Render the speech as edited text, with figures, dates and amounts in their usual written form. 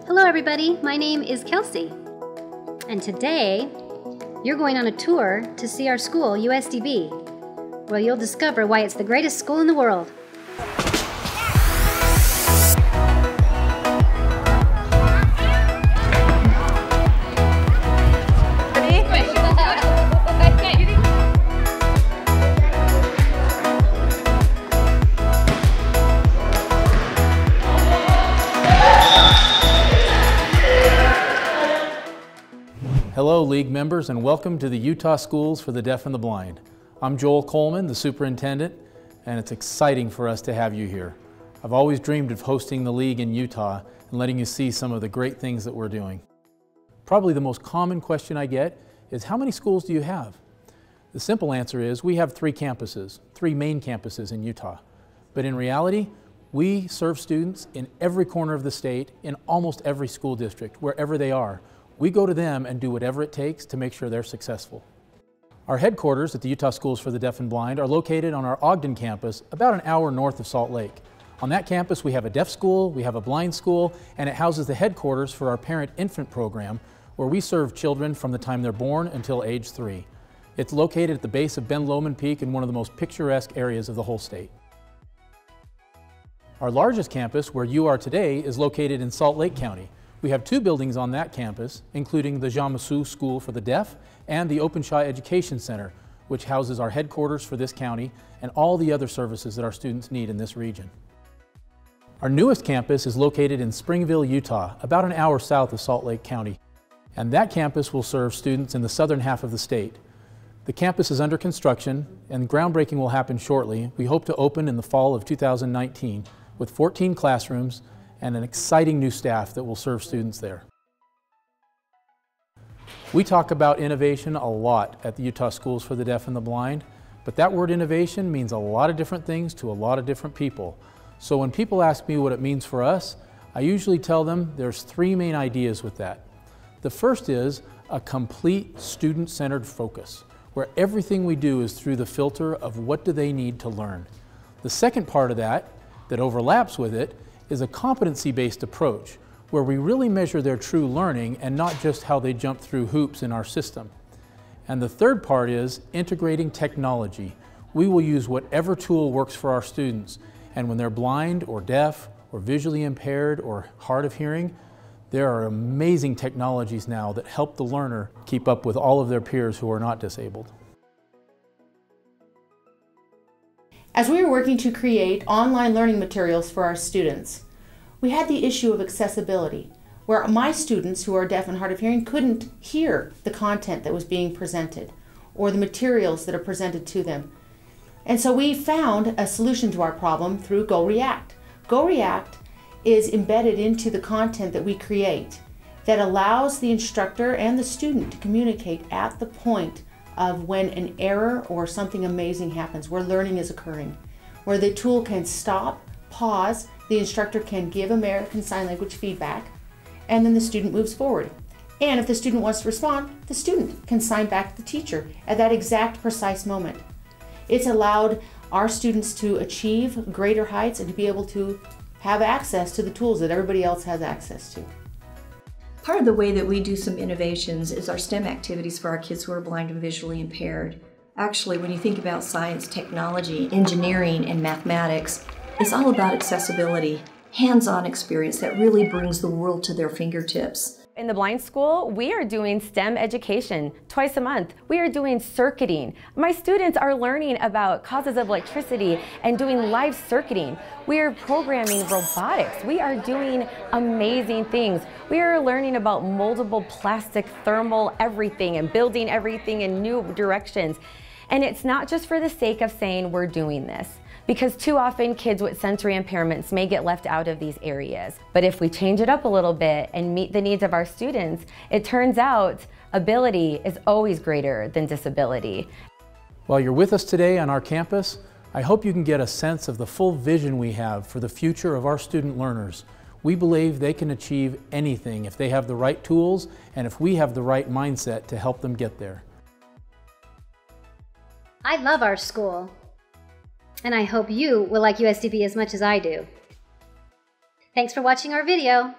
Hello everybody, my name is Kelsey, and today you're going on a tour to see our school, USDB, where you'll discover why it's the greatest school in the world. Hello, League members, and welcome to the Utah Schools for the Deaf and the Blind. I'm Joel Coleman, the superintendent, and it's exciting for us to have you here. I've always dreamed of hosting the League in Utah and letting you see some of the great things that we're doing. Probably the most common question I get is, how many schools do you have? The simple answer is, we have three main campuses in Utah. But in reality, we serve students in every corner of the state, in almost every school district, wherever they are. We go to them and do whatever it takes to make sure they're successful. Our headquarters at the Utah Schools for the Deaf and Blind are located on our Ogden campus, about an hour north of Salt Lake. On that campus we have a deaf school, we have a blind school, and it houses the headquarters for our parent-infant program, where we serve children from the time they're born until age 3. It's located at the base of Ben Lomond Peak in one of the most picturesque areas of the whole state. Our largest campus, where you are today, is located in Salt Lake County. We have two buildings on that campus, including the Jean Massou School for the Deaf and the Openshaw Education Center, which houses our headquarters for this county and all the other services that our students need in this region. Our newest campus is located in Springville, Utah, about an hour south of Salt Lake County, and that campus will serve students in the southern half of the state. The campus is under construction and groundbreaking will happen shortly. We hope to open in the fall of 2019 with 14 classrooms and an exciting new staff that will serve students there. We talk about innovation a lot at the Utah Schools for the Deaf and the Blind, but that word innovation means a lot of different things to a lot of different people. So when people ask me what it means for us, I usually tell them there's three main ideas with that. The first is a complete student-centered focus, where everything we do is through the filter of what do they need to learn. The second part of that overlaps with it, is a competency-based approach where we really measure their true learning and not just how they jump through hoops in our system. And the third part is integrating technology. We will use whatever tool works for our students, and when they're blind or deaf or visually impaired or hard of hearing, there are amazing technologies now that help the learner keep up with all of their peers who are not disabled. As we were working to create online learning materials for our students, we had the issue of accessibility, where my students who are deaf and hard of hearing couldn't hear the content that was being presented or the materials that are presented to them. And so we found a solution to our problem through GoReact. GoReact is embedded into the content that we create that allows the instructor and the student to communicate at the point of when an error or something amazing happens, where learning is occurring, where the tool can stop, pause, the instructor can give American Sign Language feedback, and then the student moves forward. And if the student wants to respond, the student can sign back to the teacher at that exact precise moment. It's allowed our students to achieve greater heights and to be able to have access to the tools that everybody else has access to. Part of the way that we do some innovations is our STEM activities for our kids who are blind and visually impaired. Actually, when you think about science, technology, engineering, and mathematics, it's all about accessibility, hands-on experience that really brings the world to their fingertips. In the blind school, we are doing STEM education twice a month. We are doing circuiting. My students are learning about causes of electricity and doing live circuiting. We are programming robotics. We are doing amazing things. We are learning about moldable plastic, thermal, everything, and building everything in new directions. And it's not just for the sake of saying we're doing this, because too often kids with sensory impairments may get left out of these areas. But if we change it up a little bit and meet the needs of our students, it turns out ability is always greater than disability. While you're with us today on our campus, I hope you can get a sense of the full vision we have for the future of our student learners. We believe they can achieve anything if they have the right tools and if we have the right mindset to help them get there. I love our school, and I hope you will like USDB as much as I do. Thanks for watching our video.